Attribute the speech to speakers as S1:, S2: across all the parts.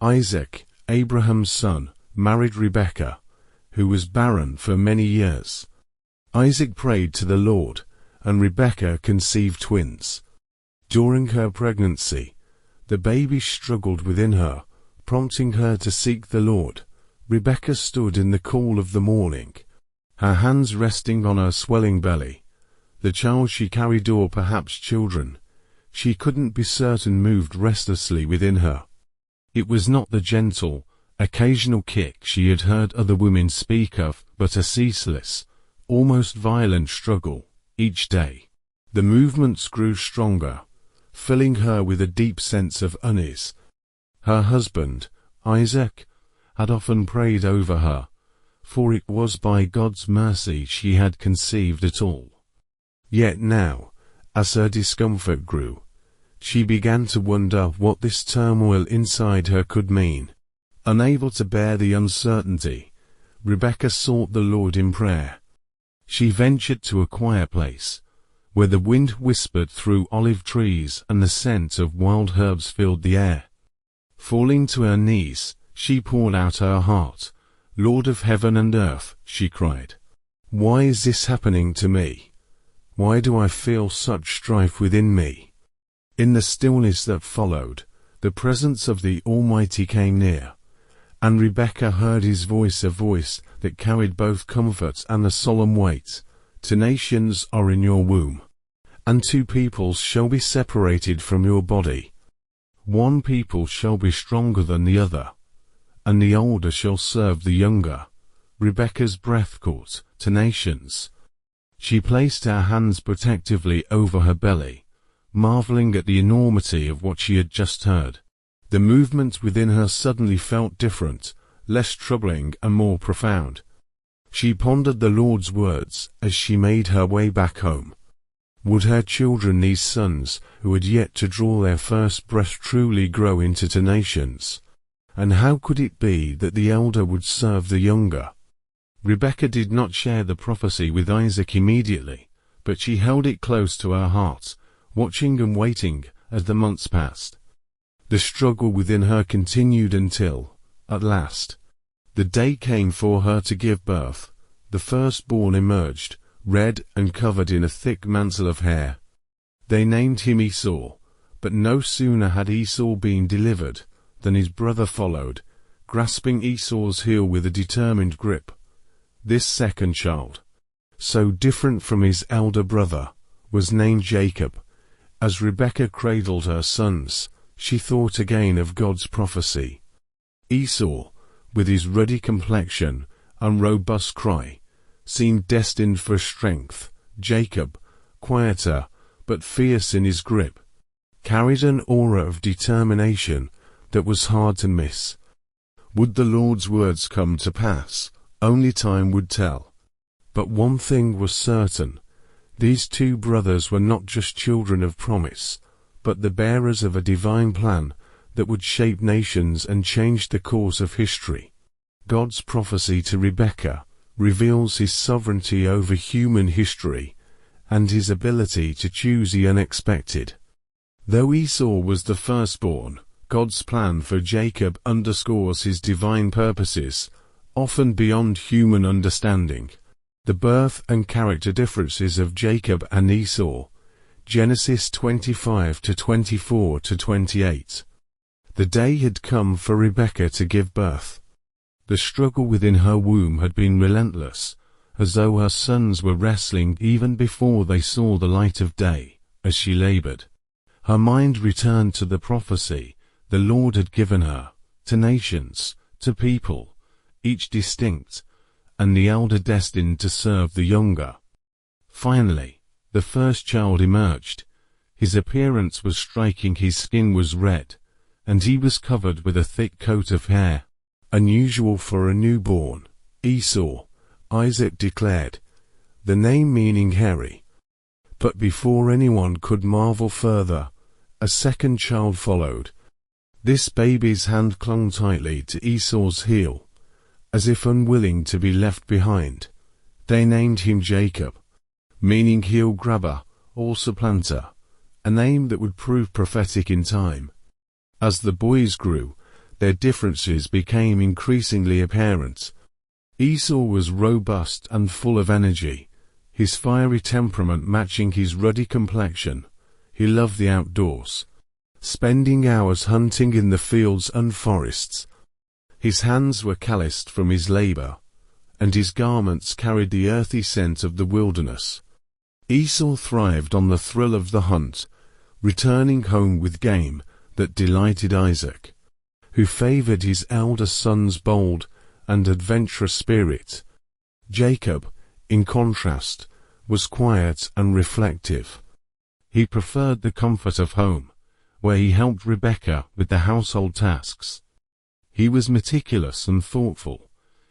S1: Isaac, Abraham's son, married Rebekah, who was barren for many years. Isaac prayed to the Lord, and Rebekah conceived twins. During her pregnancy, the baby struggled within her, prompting her to seek the Lord. Rebekah stood in the cool of the morning, her hands resting on her swelling belly. The child she carried, or perhaps children, she couldn't be certain, moved restlessly within her. It was not the gentle, occasional kick she had heard other women speak of, but a ceaseless, almost violent struggle, each day. The movements grew stronger, filling her with a deep sense of unease. Her husband, Isaac, had often prayed over her, for it was by God's mercy she had conceived at all. Yet now, as her discomfort grew, she began to wonder what this turmoil inside her could mean. Unable to bear the uncertainty, Rebekah sought the Lord in prayer. She ventured to a quiet place, where the wind whispered through olive trees and the scent of wild herbs filled the air. Falling to her knees, she poured out her heart. "Lord of heaven and earth," she cried, "why is this happening to me? Why do I feel such strife within me?" In the stillness that followed, the presence of the Almighty came near, and Rebekah heard his voice, a voice that carried both comfort and a solemn weight. "Two nations are in your womb, and two peoples shall be separated from your body. One people shall be stronger than the other, and the older shall serve the younger." Rebekah's breath caught. "Two nations." She placed her hands protectively over her belly, marveling at the enormity of what she had just heard. The movement within her suddenly felt different, less troubling and more profound. She pondered the Lord's words as she made her way back home. Would her children, these sons who had yet to draw their first breath, truly grow into two nations? And how could it be that the elder would serve the younger? Rebekah did not share the prophecy with Isaac immediately, but she held it close to her heart, watching and waiting as the months passed. The struggle within her continued until, at last, the day came for her to give birth. The firstborn emerged, red and covered in a thick mantle of hair. They named him Esau, but no sooner had Esau been delivered than his brother followed, grasping Esau's heel with a determined grip. This second child, so different from his elder brother, was named Jacob. As Rebekah cradled her sons, she thought again of God's prophecy. Esau, with his ruddy complexion and robust cry, seemed destined for strength. Jacob, quieter but fierce in his grip, carried an aura of determination that was hard to miss. Would the Lord's words come to pass? Only time would tell. But one thing was certain: these two brothers were not just children of promise, but the bearers of a divine plan that would shape nations and change the course of history. God's prophecy to Rebekah reveals his sovereignty over human history and his ability to choose the unexpected. Though Esau was the firstborn, God's plan for Jacob underscores his divine purposes, often beyond human understanding. The birth and character differences of Jacob and Esau, Genesis 25-24-28. The day had come for Rebekah to give birth. The struggle within her womb had been relentless, as though her sons were wrestling even before they saw the light of day. As she labored, her mind returned to the prophecy the Lord had given her: to nations, to people, each distinct, and the elder destined to serve the younger. Finally, the first child emerged. His appearance was striking. His skin was red, and he was covered with a thick coat of hair, unusual for a newborn. Esau, Isaac declared, the name meaning hairy. But before anyone could marvel further, a second child followed. This baby's hand clung tightly to Esau's heel, as if unwilling to be left behind. They named him Jacob, meaning heel grabber or supplanter, a name that would prove prophetic in time. As the boys grew, their differences became increasingly apparent. Esau was robust and full of energy, his fiery temperament matching his ruddy complexion. He loved the outdoors, spending hours hunting in the fields and forests. His hands were calloused from his labor, and his garments carried the earthy scent of the wilderness. Esau thrived on the thrill of the hunt, returning home with game that delighted Isaac, who favored his elder son's bold and adventurous spirit. Jacob, in contrast, was quiet and reflective. He preferred the comfort of home, where he helped Rebekah with the household tasks. He was meticulous and thoughtful,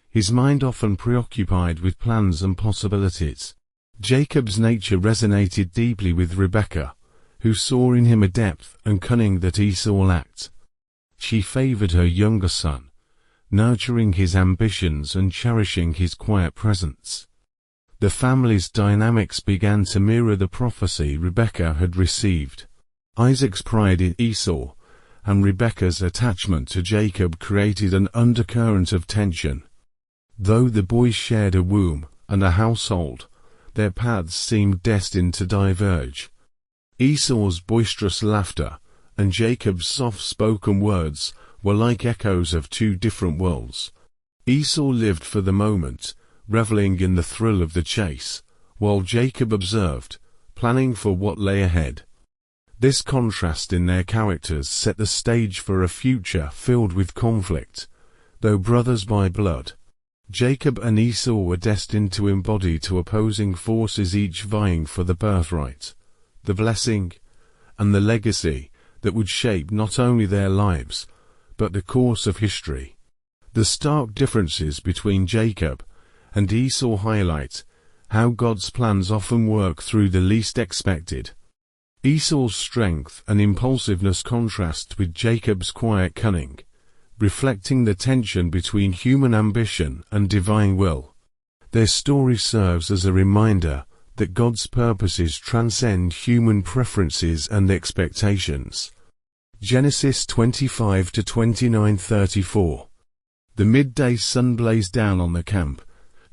S1: his mind often preoccupied with plans and possibilities. Jacob's nature resonated deeply with Rebekah, who saw in him a depth and cunning that Esau lacked. She favored her younger son, nurturing his ambitions and cherishing his quiet presence. The family's dynamics began to mirror the prophecy Rebekah had received. Isaac's pride in Esau and Rebekah's attachment to Jacob created an undercurrent of tension. Though the boys shared a womb and a household, their paths seemed destined to diverge. Esau's boisterous laughter and Jacob's soft-spoken words were like echoes of two different worlds. Esau lived for the moment, reveling in the thrill of the chase, while Jacob observed, planning for what lay ahead. This contrast in their characters set the stage for a future filled with conflict. Though brothers by blood, Jacob and Esau were destined to embody two opposing forces, each vying for the birthright, the blessing, and the legacy that would shape not only their lives, but the course of history. The stark differences between Jacob and Esau highlight how God's plans often work through the least expected. Esau's strength and impulsiveness contrast with Jacob's quiet cunning, reflecting the tension between human ambition and divine will. Their story serves as a reminder that God's purposes transcend human preferences and expectations. Genesis 25-29:34. The midday sun blazed down on the camp.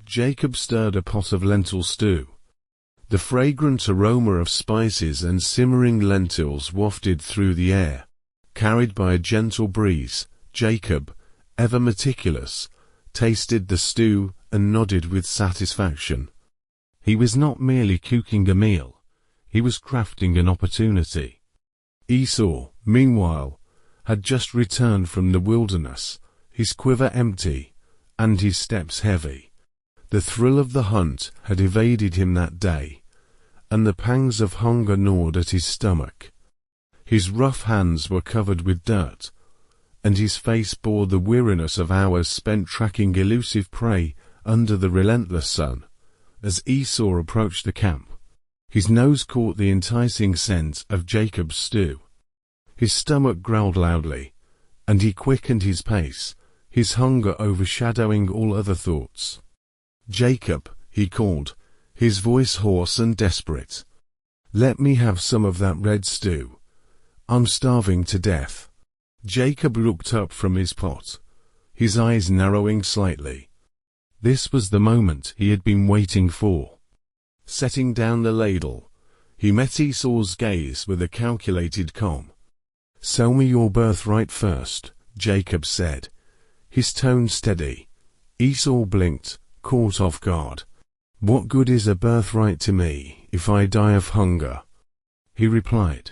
S1: Jacob stirred a pot of lentil stew. The fragrant aroma of spices and simmering lentils wafted through the air. Carried by a gentle breeze, Jacob, ever meticulous, tasted the stew and nodded with satisfaction. He was not merely cooking a meal, he was crafting an opportunity. Esau, meanwhile, had just returned from the wilderness, his quiver empty, and his steps heavy. The thrill of the hunt had evaded him that day, and the pangs of hunger gnawed at his stomach. His rough hands were covered with dirt, and his face bore the weariness of hours spent tracking elusive prey under the relentless sun. As Esau approached the camp, his nose caught the enticing scent of Jacob's stew. His stomach growled loudly, and he quickened his pace, his hunger overshadowing all other thoughts. "Jacob," he called, his voice hoarse and desperate. "Let me have some of that red stew. I'm starving to death." Jacob looked up from his pot, his eyes narrowing slightly. This was the moment he had been waiting for. Setting down the ladle, he met Esau's gaze with a calculated calm. "Sell me your birthright first," Jacob said, his tone steady. Esau blinked, caught off guard. "What good is a birthright to me if I die of hunger?" he replied,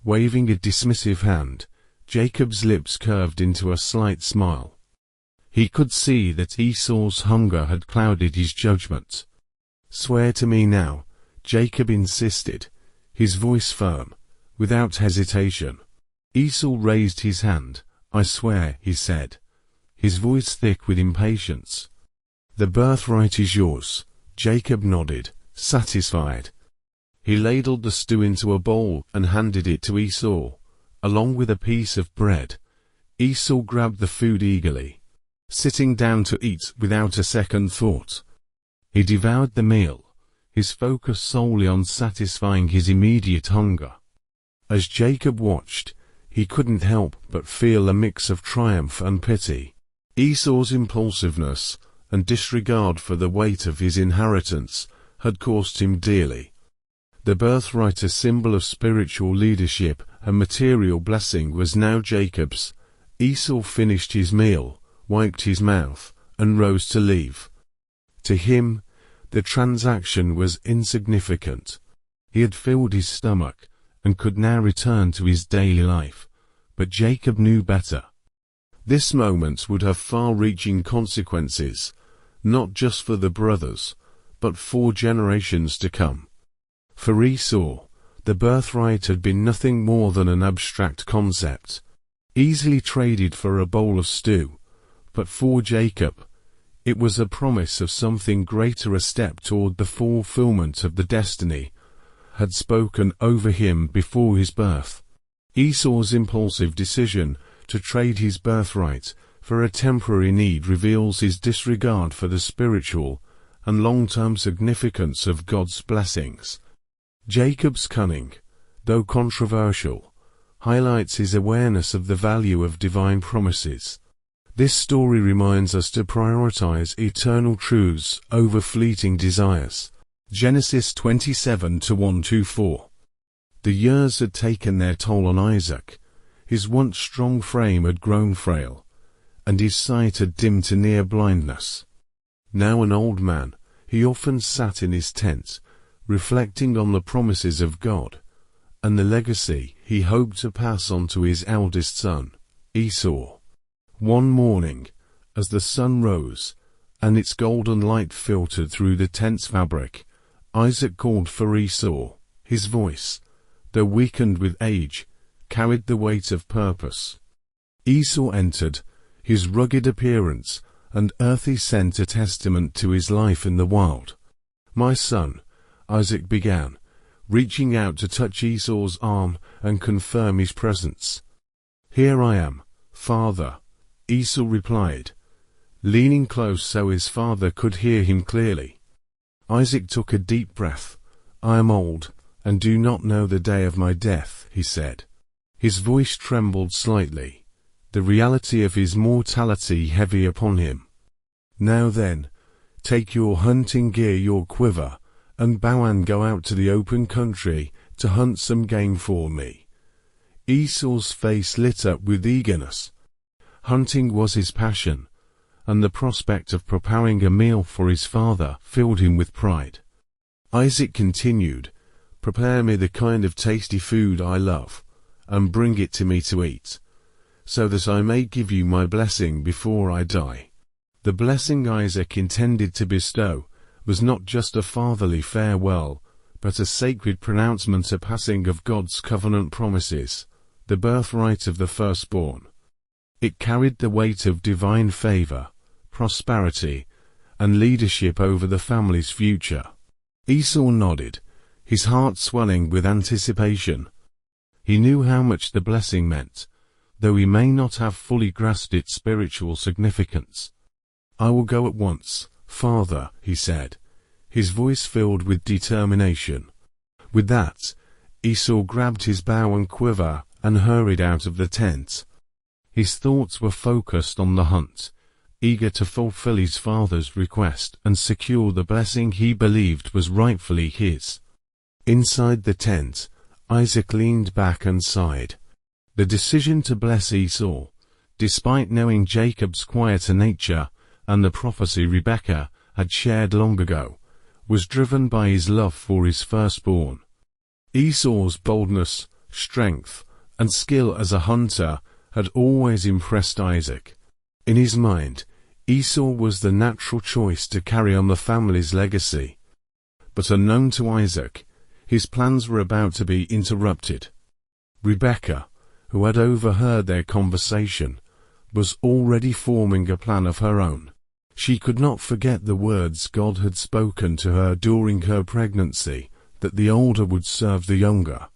S1: waving a dismissive hand. Jacob's lips curved into a slight smile. He could see that Esau's hunger had clouded his judgment. "Swear to me now," Jacob insisted, his voice firm, without hesitation. Esau raised his hand. "I swear," he said, his voice thick with impatience. "The birthright is yours." Jacob nodded, satisfied. He ladled the stew into a bowl and handed it to Esau, along with a piece of bread. Esau grabbed the food eagerly, sitting down to eat without a second thought. He devoured the meal, his focus solely on satisfying his immediate hunger. As Jacob watched, he couldn't help but feel a mix of triumph and pity. Esau's impulsiveness and disregard for the weight of his inheritance had cost him dearly. The birthright, a symbol of spiritual leadership and material blessing, was now Jacob's. Esau finished his meal, wiped his mouth, and rose to leave. To him, the transaction was insignificant. He had filled his stomach and could now return to his daily life. But Jacob knew better. This moment would have far-reaching consequences, not just for the brothers, but for generations to come. For Esau, the birthright had been nothing more than an abstract concept, easily traded for a bowl of stew. But for Jacob, it was a promise of something greater, a step toward the fulfillment of the destiny had spoken over him before his birth. Esau's impulsive decision to trade his birthright for a temporary need reveals his disregard for the spiritual and long-term significance of God's blessings. Jacob's cunning, though controversial, highlights his awareness of the value of divine promises. This story reminds us to prioritize eternal truths over fleeting desires. Genesis 27:1-4. The years had taken their toll on Isaac. His once strong frame had grown frail, and his sight had dimmed to near blindness. Now an old man, he often sat in his tent, reflecting on the promises of God, and the legacy he hoped to pass on to his eldest son, Esau. One morning, as the sun rose, and its golden light filtered through the tent's fabric, Isaac called for Esau. His voice, though weakened with age, carried the weight of purpose. Esau entered, his rugged appearance and earthy scent a testament to his life in the wild. "My son," Isaac began, reaching out to touch Esau's arm and confirm his presence. "Here I am, father," Esau replied, leaning close so his father could hear him clearly. Isaac took a deep breath. "I am old, and do not know the day of my death," he said. His voice trembled slightly, the reality of his mortality heavy upon him. "Now then, take your hunting gear, your quiver, and bow and go out to the open country to hunt some game for me." Esau's face lit up with eagerness. Hunting was his passion, and the prospect of preparing a meal for his father filled him with pride. Isaac continued, "Prepare me the kind of tasty food I love, and bring it to me to eat, so that I may give you my blessing before I die." The blessing Isaac intended to bestow was not just a fatherly farewell, but a sacred pronouncement, a passing of God's covenant promises, the birthright of the firstborn. It carried the weight of divine favor, prosperity, and leadership over the family's future. Esau nodded, his heart swelling with anticipation. He knew how much the blessing meant, though he may not have fully grasped its spiritual significance. "I will go at once, father," he said, his voice filled with determination. With that, Esau grabbed his bow and quiver and hurried out of the tent. His thoughts were focused on the hunt, eager to fulfill his father's request and secure the blessing he believed was rightfully his. Inside the tent, Isaac leaned back and sighed. The decision to bless Esau, despite knowing Jacob's quieter nature and the prophecy Rebekah had shared long ago, was driven by his love for his firstborn. Esau's boldness, strength, and skill as a hunter had always impressed Isaac. In his mind, Esau was the natural choice to carry on the family's legacy. But unknown to Isaac, his plans were about to be interrupted. Rebekah, who had overheard their conversation, was already forming a plan of her own. She could not forget the words God had spoken to her during her pregnancy, that the older would serve the younger.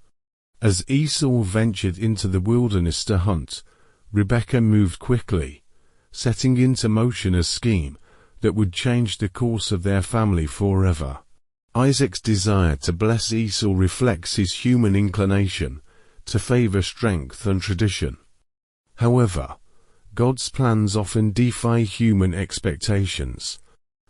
S1: As Esau ventured into the wilderness to hunt, Rebekah moved quickly, setting into motion a scheme that would change the course of their family forever. Isaac's desire to bless Esau reflects his human inclination to favor strength and tradition. However, God's plans often defy human expectations.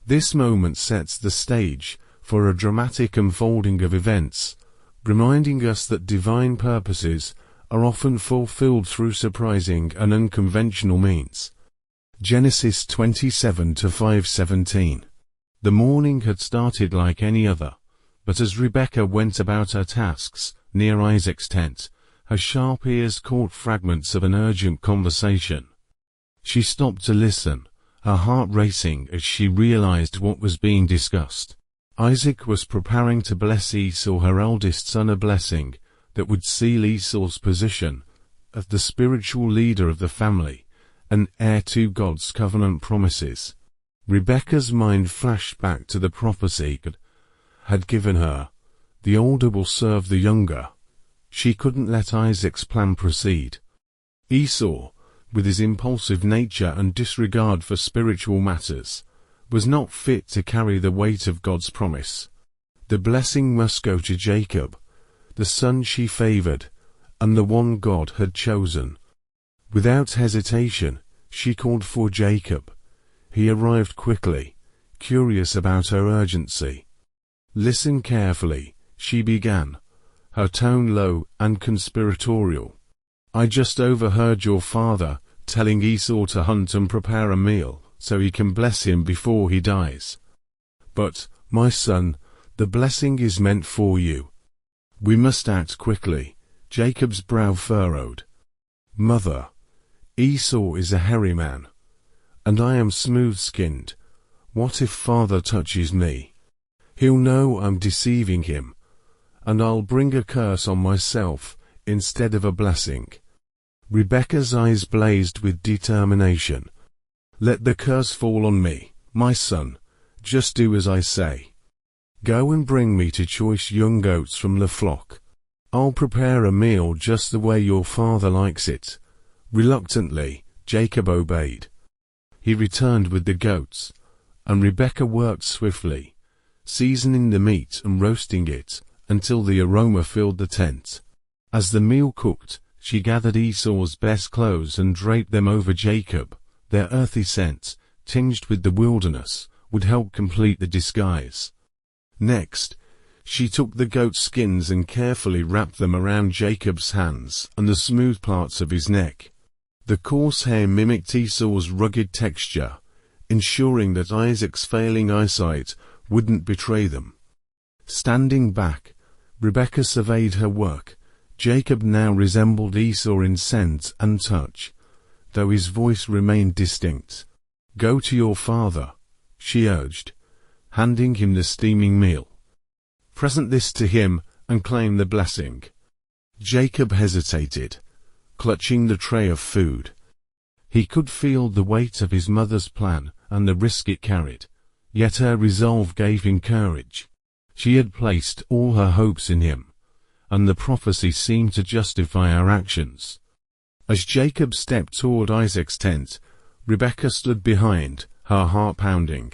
S1: This moment sets the stage for a dramatic unfolding of events, reminding us that divine purposes are often fulfilled through surprising and unconventional means. Genesis 27:5-17. The morning had started like any other, but as Rebekah went about her tasks near Isaac's tent, her sharp ears caught fragments of an urgent conversation. She stopped to listen, her heart racing as she realized what was being discussed. Isaac was preparing to bless Esau, her eldest son, a blessing that would seal Esau's position as the spiritual leader of the family and heir to God's covenant promises. Rebekah's mind flashed back to the prophecy God had given her. The older will serve the younger. She couldn't let Isaac's plan proceed. Esau, with his impulsive nature and disregard for spiritual matters, was not fit to carry the weight of God's promise. The blessing must go to Jacob, the son she favored, and the one God had chosen. Without hesitation, she called for Jacob. He arrived quickly, curious about her urgency. "Listen carefully," she began, her tone low and conspiratorial. "I just overheard your father telling Esau to hunt and prepare a meal so he can bless him before he dies. But, my son, the blessing is meant for you. We must act quickly." Jacob's brow furrowed. "Mother, Esau is a hairy man, and I am smooth-skinned. What if father touches me? He'll know I'm deceiving him, and I'll bring a curse on myself instead of a blessing." Rebekah's eyes blazed with determination. "Let the curse fall on me, my son. Just do as I say. Go and bring me 2 choice young goats from the flock. I'll prepare a meal just the way your father likes it." Reluctantly, Jacob obeyed. He returned with the goats, and Rebekah worked swiftly, seasoning the meat and roasting it until the aroma filled the tent. As the meal cooked, she gathered Esau's best clothes and draped them over Jacob. Their earthy scent, tinged with the wilderness, would help complete the disguise. Next, she took the goat skins and carefully wrapped them around Jacob's hands and the smooth parts of his neck. The coarse hair mimicked Esau's rugged texture, ensuring that Isaac's failing eyesight wouldn't betray them. Standing back, Rebekah surveyed her work. Jacob now resembled Esau in scent and touch, though his voice remained distinct. "Go to your father," she urged, handing him the steaming meal. "Present this to him and claim the blessing." Jacob hesitated, clutching the tray of food. He could feel the weight of his mother's plan and the risk it carried, yet her resolve gave him courage. She had placed all her hopes in him, and the prophecy seemed to justify her actions. As Jacob stepped toward Isaac's tent, Rebekah stood behind, her heart pounding.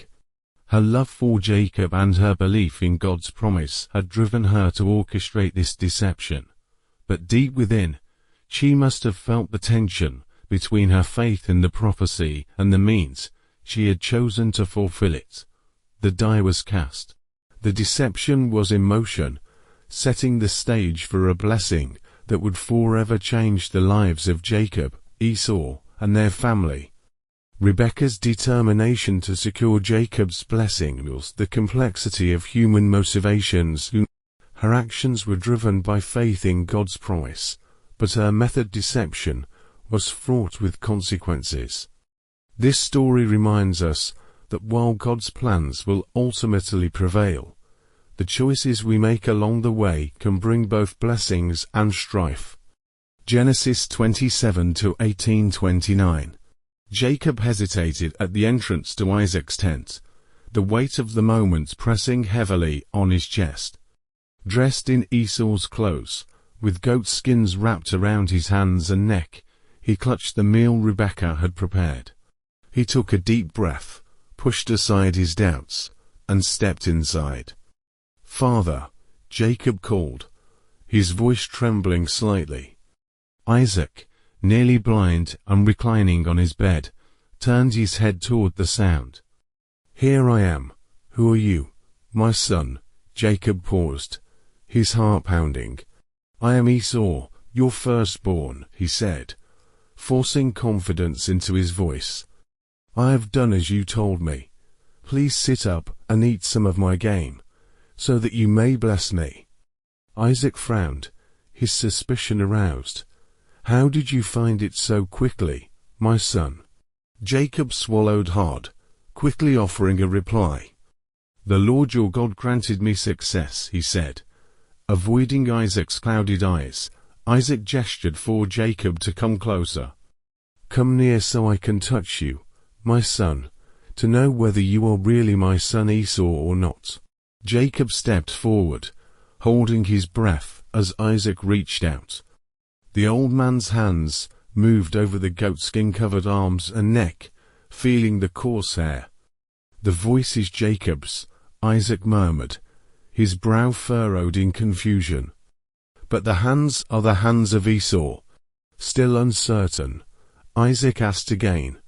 S1: Her love for Jacob and her belief in God's promise had driven her to orchestrate this deception. But deep within, she must have felt the tension between her faith in the prophecy and the means she had chosen to fulfill it. The die was cast. The deception was in motion, setting the stage for a blessing that would forever change the lives of Jacob, Esau, and their family. Rebekah's determination to secure Jacob's blessing reveals the complexity of human motivations. Her actions were driven by faith in God's promise, but her method deception was fraught with consequences. This story reminds us that while God's plans will ultimately prevail, the choices we make along the way can bring both blessings and strife. Genesis 27:18-29. Jacob hesitated at the entrance to Isaac's tent, the weight of the moment pressing heavily on his chest. Dressed in Esau's clothes, with goat skins wrapped around his hands and neck, he clutched the meal Rebekah had prepared. He took a deep breath, pushed aside his doubts, and stepped inside. "Father," Jacob called, his voice trembling slightly. Isaac, nearly blind and reclining on his bed, turned his head toward the sound. "Here I am. Who are you, my son?" Jacob paused, his heart pounding. "I am Esau, your firstborn," he said, forcing confidence into his voice. "I have done as you told me. Please sit up and eat some of my game, so that you may bless me." Isaac frowned, his suspicion aroused. "How did you find it so quickly, my son?" Jacob swallowed hard, quickly offering a reply. "The Lord your God granted me success," he said. Avoiding Isaac's clouded eyes, Isaac gestured for Jacob to come closer. "Come near so I can touch you, my son, to know whether you are really my son Esau or not." Jacob stepped forward, holding his breath as Isaac reached out. The old man's hands moved over the goatskin-covered arms and neck, feeling the coarse hair. "The voice is Jacob's," Isaac murmured, his brow furrowed in confusion. "But the hands are the hands of Esau." Still uncertain, Isaac asked again,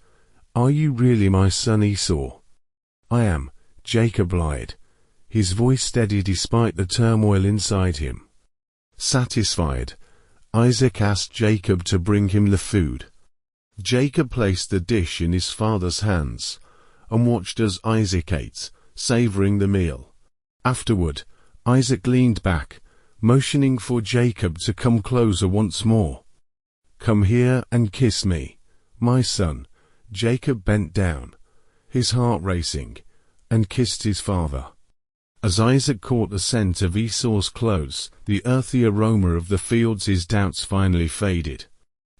S1: "Are you really my son Esau?" "I am," Jacob lied, his voice steady despite the turmoil inside him. Satisfied, Isaac asked Jacob to bring him the food. Jacob placed the dish in his father's hands and watched as Isaac ate, savoring the meal. Afterward, Isaac leaned back, motioning for Jacob to come closer once more. "Come here and kiss me, my son." Jacob bent down, his heart racing, and kissed his father. As Isaac caught the scent of Esau's clothes, the earthy aroma of the fields, his doubts finally faded.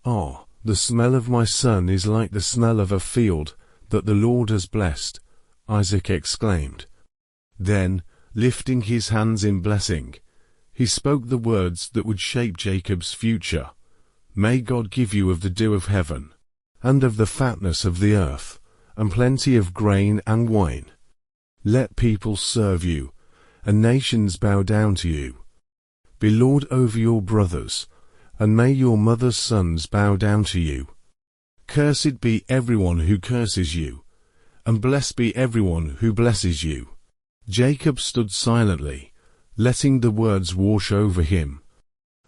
S1: "Ah, the smell of my son is like the smell of a field that the Lord has blessed," Isaac exclaimed. Then, lifting his hands in blessing, he spoke the words that would shape Jacob's future. "May God give you of the dew of heaven, and of the fatness of the earth, and plenty of grain and wine. Let people serve you, and nations bow down to you. Be lord over your brothers, and may your mother's sons bow down to you. Cursed be everyone who curses you, and blessed be everyone who blesses you." Jacob stood silently, letting the words wash over him.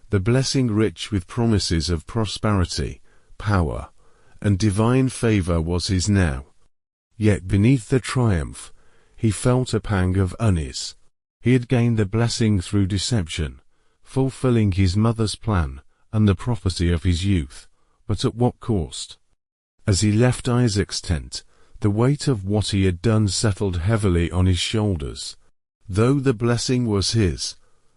S1: The blessing rich with promises of prosperity, power, and divine favor was his now. Yet beneath the triumph, he felt a pang of unease. He had gained the blessing through deception, fulfilling his mother's plan and the prophecy of his youth, but at what cost? As he left Isaac's tent, the weight of what he had done settled heavily on his shoulders. Though the blessing was his,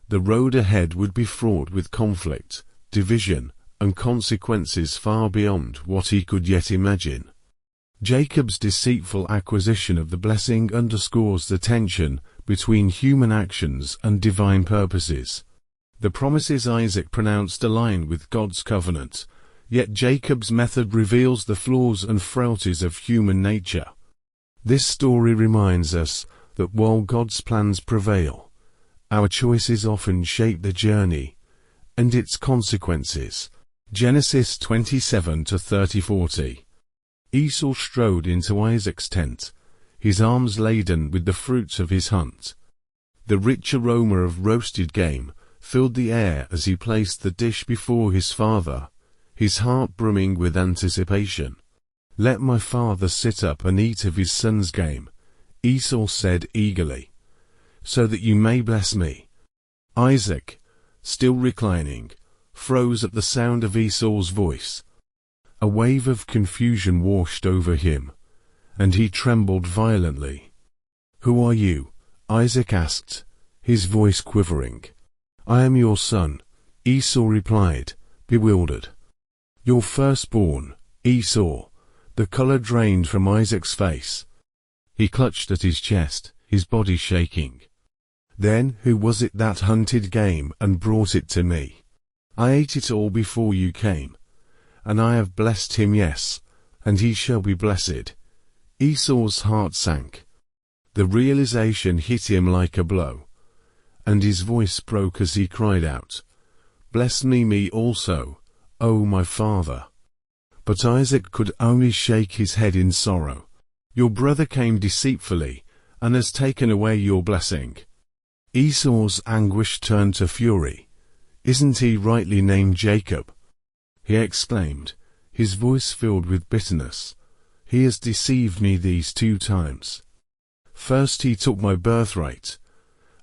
S1: the road ahead would be fraught with conflict, division, and consequences far beyond what he could yet imagine. Jacob's deceitful acquisition of the blessing underscores the tension between human actions and divine purposes. The promises Isaac pronounced align with God's covenant, yet Jacob's method reveals the flaws and frailties of human nature. This story reminds us that while God's plans prevail, our choices often shape the journey and its consequences. Genesis 27-30-40. Esau strode into Isaac's tent, his arms laden with the fruits of his hunt. The rich aroma of roasted game filled the air as he placed the dish before his father, his heart brimming with anticipation. "Let my father sit up and eat of his son's game," Esau said eagerly, "so that you may bless me." Isaac, still reclining, froze at the sound of Esau's voice. A wave of confusion washed over him, and he trembled violently. "Who are you?" Isaac asked, his voice quivering. "I am your son," Esau replied, bewildered. "Your firstborn, Esau." The color drained from Isaac's face. He clutched at his chest, his body shaking. "Then who was it that hunted game and brought it to me? I ate it all before you came, and I have blessed him, yes, and he shall be blessed." Esau's heart sank. The realization hit him like a blow, and his voice broke as he cried out, "Bless me also, "Oh, my father." But Isaac could only shake his head in sorrow. "Your brother came deceitfully, and has taken away your blessing." Esau's anguish turned to fury. "Isn't he rightly named Jacob?" he exclaimed, his voice filled with bitterness. "He has deceived me these 2 times. First he took my birthright,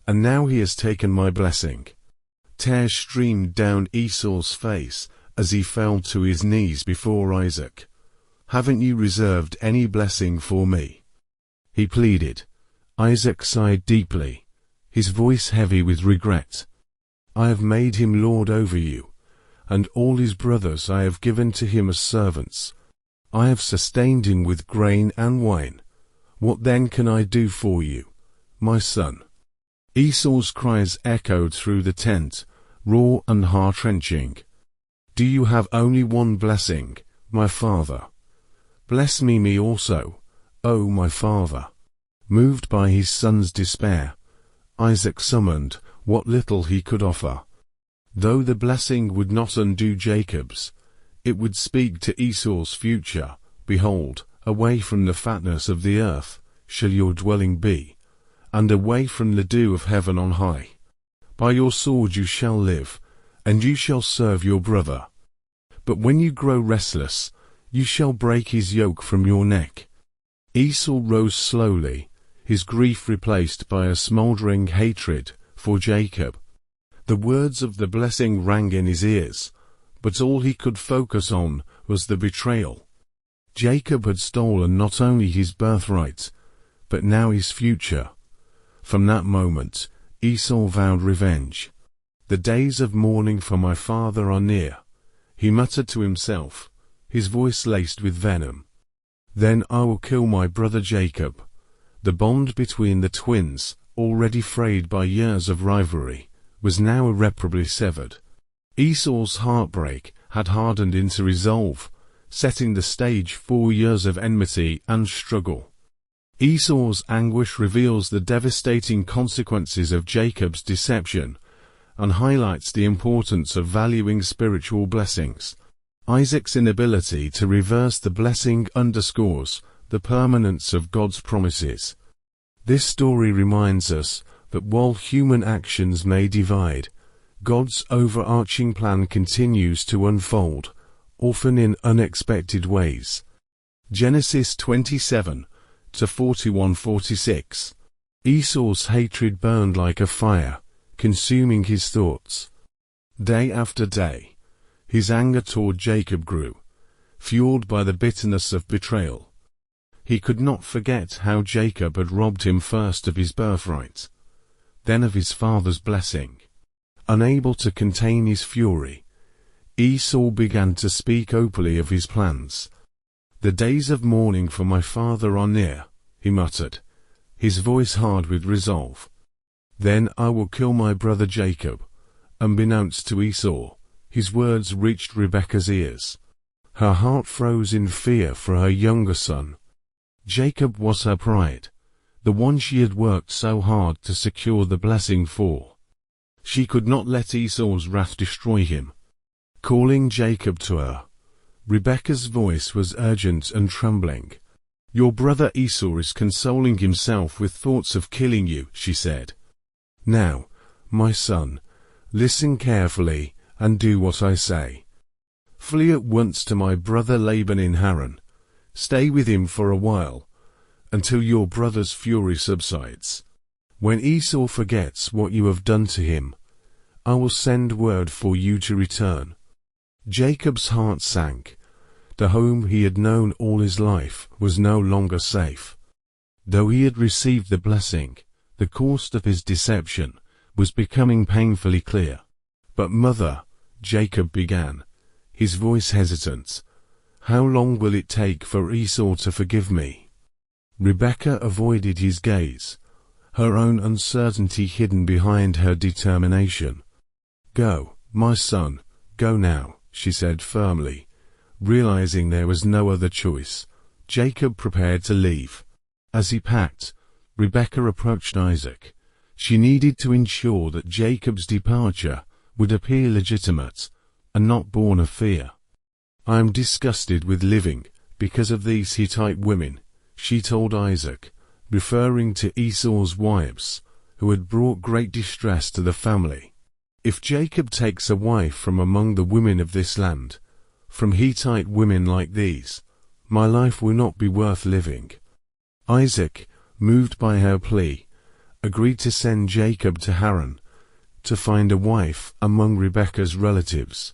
S1: and now he has taken my blessing." Tears streamed down Esau's face as he fell to his knees before Isaac. "Haven't you reserved any blessing for me?" he pleaded. Isaac sighed deeply, his voice heavy with regret. "I have made him lord over you, and all his brothers I have given to him as servants. I have sustained him with grain and wine. What then can I do for you, my son?" Esau's cries echoed through the tent, raw and heart-wrenching. "Do you have only one blessing, my father? Bless me also, oh my father." Moved by his son's despair, Isaac summoned what little he could offer. Though the blessing would not undo Jacob's, it would speak to Esau's future. "Behold, away from the fatness of the earth shall your dwelling be, and away from the dew of heaven on high. By your sword you shall live, and you shall serve your brother. But when you grow restless, you shall break his yoke from your neck." Esau rose slowly, his grief replaced by a smouldering hatred for Jacob. The words of the blessing rang in his ears, but all he could focus on was the betrayal. Jacob had stolen not only his birthright, but now his future. From that moment, Esau vowed revenge. "The days of mourning for my father are near," he muttered to himself, his voice laced with venom. "Then I will kill my brother Jacob." The bond between the twins, already frayed by years of rivalry, was now irreparably severed. Esau's heartbreak had hardened into resolve, setting the stage for years of enmity and struggle. Esau's anguish reveals the devastating consequences of Jacob's deception and highlights the importance of valuing spiritual blessings. Isaac's inability to reverse the blessing underscores the permanence of God's promises. This story reminds us that while human actions may divide, God's overarching plan continues to unfold, often in unexpected ways. Genesis 27:41-46. Esau's hatred burned like a fire, consuming his thoughts. Day after day, his anger toward Jacob grew, fueled by the bitterness of betrayal. He could not forget how Jacob had robbed him first of his birthright, then of his father's blessing. Unable to contain his fury, Esau began to speak openly of his plans. "The days of mourning for my father are near," he muttered, his voice hard with resolve. "Then I will kill my brother Jacob." Unbeknownst to Esau, his words reached Rebekah's ears. Her heart froze in fear for her younger son. Jacob was her pride, the one she had worked so hard to secure the blessing for. She could not let Esau's wrath destroy him. Calling Jacob to her, Rebekah's voice was urgent and trembling. "Your brother Esau is consoling himself with thoughts of killing you," she said. "Now, my son, listen carefully and do what I say. Flee at once to my brother Laban in Haran. Stay with him for a while, until your brother's fury subsides. When Esau forgets what you have done to him, I will send word for you to return." Jacob's heart sank. The home he had known all his life was no longer safe. Though he had received the blessing, the cost of his deception was becoming painfully clear. "But mother," Jacob began, his voice hesitant, "how long will it take for Esau to forgive me?" Rebekah avoided his gaze, her own uncertainty hidden behind her determination. "Go, my son, go now," she said firmly. Realizing there was no other choice, Jacob prepared to leave. As he packed, Rebekah approached Isaac. She needed to ensure that Jacob's departure would appear legitimate, and not born of fear. I am disgusted with living because of these Hittite women, she told Isaac, referring to Esau's wives, who had brought great distress to the family. If Jacob takes a wife from among the women of this land, from Hittite women like these, my life will not be worth living. Isaac, moved by her plea, agreed to send Jacob to Haran to find a wife among Rebekah's relatives.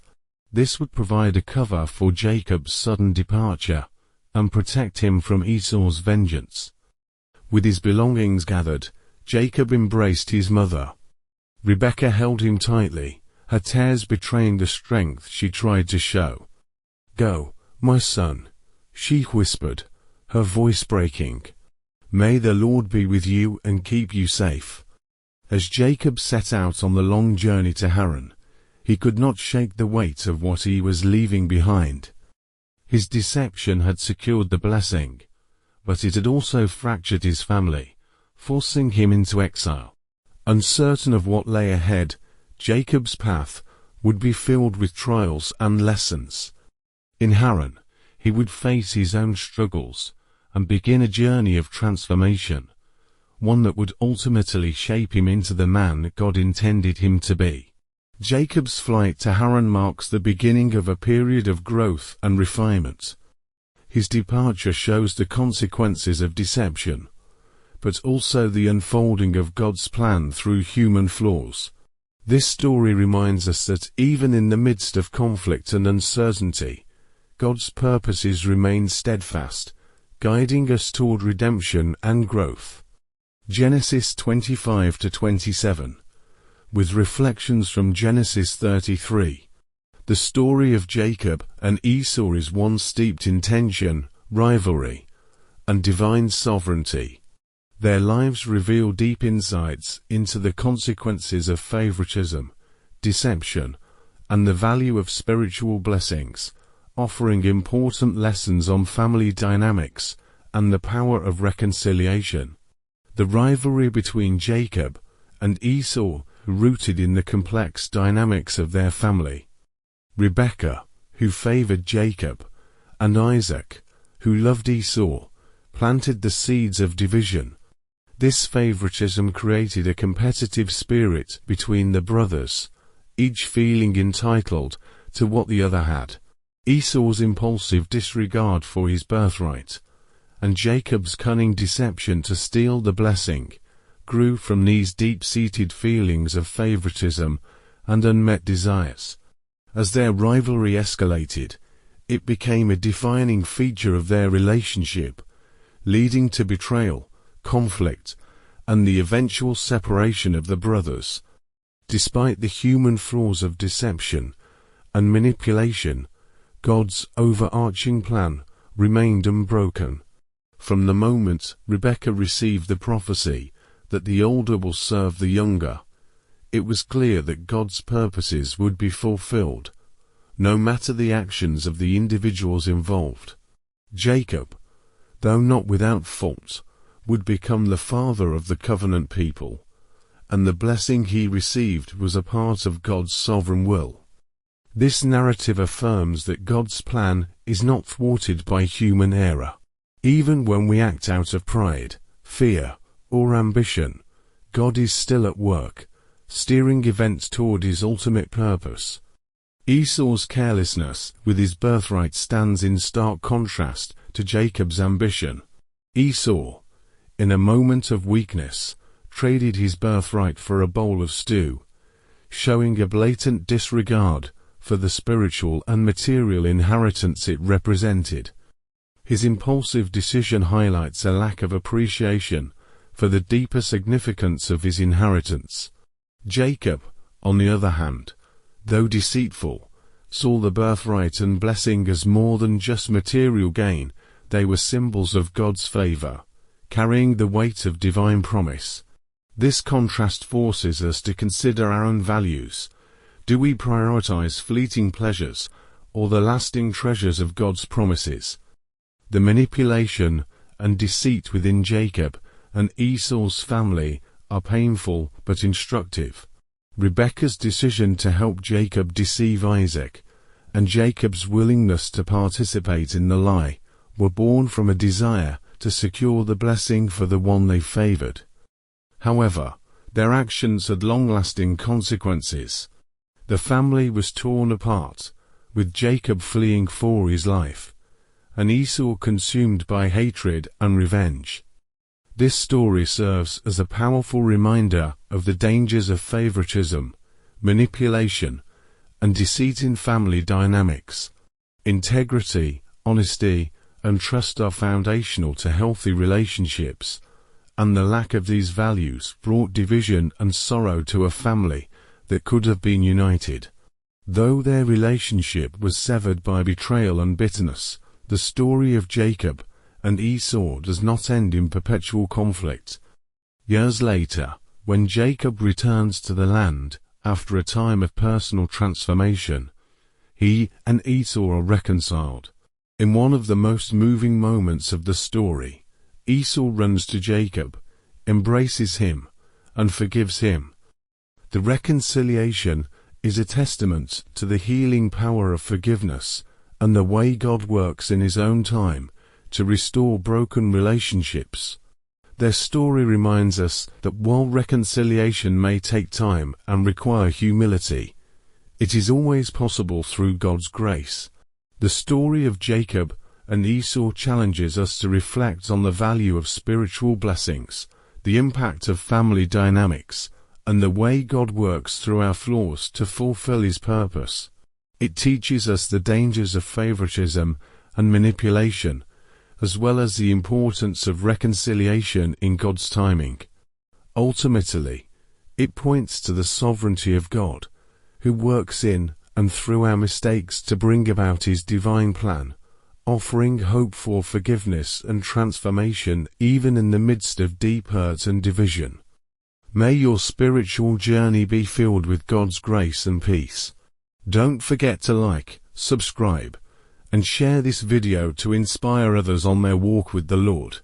S1: This would provide a cover for Jacob's sudden departure and protect him from Esau's vengeance. With his belongings gathered, Jacob embraced his mother. Rebekah held him tightly, her tears betraying the strength she tried to show. "Go, my son," she whispered, her voice breaking. "May the Lord be with you and keep you safe." As Jacob set out on the long journey to Haran, he could not shake the weight of what he was leaving behind. His deception had secured the blessing, but it had also fractured his family, forcing him into exile. Uncertain of what lay ahead, Jacob's path would be filled with trials and lessons. In Haran, he would face his own struggles and begin a journey of transformation, one that would ultimately shape him into the man God intended him to be. Jacob's flight to Haran marks the beginning of a period of growth and refinement. His departure shows the consequences of deception, but also the unfolding of God's plan through human flaws. This story reminds us that even in the midst of conflict and uncertainty, God's purposes remain steadfast, guiding us toward redemption and growth. Genesis 25-27, with reflections from Genesis 33. The story of Jacob and Esau is one steeped in tension, rivalry, and divine sovereignty. Their lives reveal deep insights into the consequences of favoritism, deception, and the value of spiritual blessings, offering important lessons on family dynamics and the power of reconciliation. The rivalry between Jacob and Esau rooted in the complex dynamics of their family. Rebekah, who favored Jacob, and Isaac, who loved Esau, planted the seeds of division. This favoritism created a competitive spirit between the brothers, each feeling entitled to what the other had. Esau's impulsive disregard for his birthright, and Jacob's cunning deception to steal the blessing, grew from these deep-seated feelings of favoritism and unmet desires. As their rivalry escalated, it became a defining feature of their relationship, leading to betrayal, conflict, and the eventual separation of the brothers. Despite the human flaws of deception and manipulation, God's overarching plan remained unbroken. From the moment Rebekah received the prophecy that the older will serve the younger, it was clear that God's purposes would be fulfilled, no matter the actions of the individuals involved. Jacob, though not without fault, would become the father of the covenant people, and the blessing he received was a part of God's sovereign will. This narrative affirms that God's plan is not thwarted by human error. Even when we act out of pride, fear, or ambition, God is still at work, steering events toward his ultimate purpose. Esau's carelessness with his birthright stands in stark contrast to Jacob's ambition. Esau, in a moment of weakness, traded his birthright for a bowl of stew, showing a blatant disregard for the spiritual and material inheritance it represented. His impulsive decision highlights a lack of appreciation for the deeper significance of his inheritance. Jacob, on the other hand, though deceitful, saw the birthright and blessing as more than just material gain. They were symbols of God's favor, carrying the weight of divine promise. This contrast forces us to consider our own values. Do we prioritize fleeting pleasures or the lasting treasures of God's promises? The manipulation and deceit within Jacob and Esau's family are painful but instructive. Rebekah's decision to help Jacob deceive Isaac and Jacob's willingness to participate in the lie were born from a desire to secure the blessing for the one they favored. However, their actions had long-lasting consequences. The family was torn apart, with Jacob fleeing for his life, and Esau consumed by hatred and revenge. This story serves as a powerful reminder of the dangers of favoritism, manipulation, and deceit in family dynamics. Integrity, honesty, and trust are foundational to healthy relationships, and the lack of these values brought division and sorrow to a family that could have been united. Though their relationship was severed by betrayal and bitterness, the story of Jacob and Esau does not end in perpetual conflict. Years later, when Jacob returns to the land after a time of personal transformation, he and Esau are reconciled. In one of the most moving moments of the story, Esau runs to Jacob, embraces him, and forgives him. The reconciliation is a testament to the healing power of forgiveness and the way God works in His own time to restore broken relationships. Their story reminds us that while reconciliation may take time and require humility, it is always possible through God's grace. The story of Jacob and Esau challenges us to reflect on the value of spiritual blessings, the impact of family dynamics, and the way God works through our flaws to fulfill His purpose. It teaches us the dangers of favoritism and manipulation, as well as the importance of reconciliation in God's timing. Ultimately, it points to the sovereignty of God, who works in and through our mistakes to bring about His divine plan, offering hope for forgiveness and transformation even in the midst of deep hurt and division. May your spiritual journey be filled with God's grace and peace. Don't forget to like, subscribe, and share this video to inspire others on their walk with the Lord.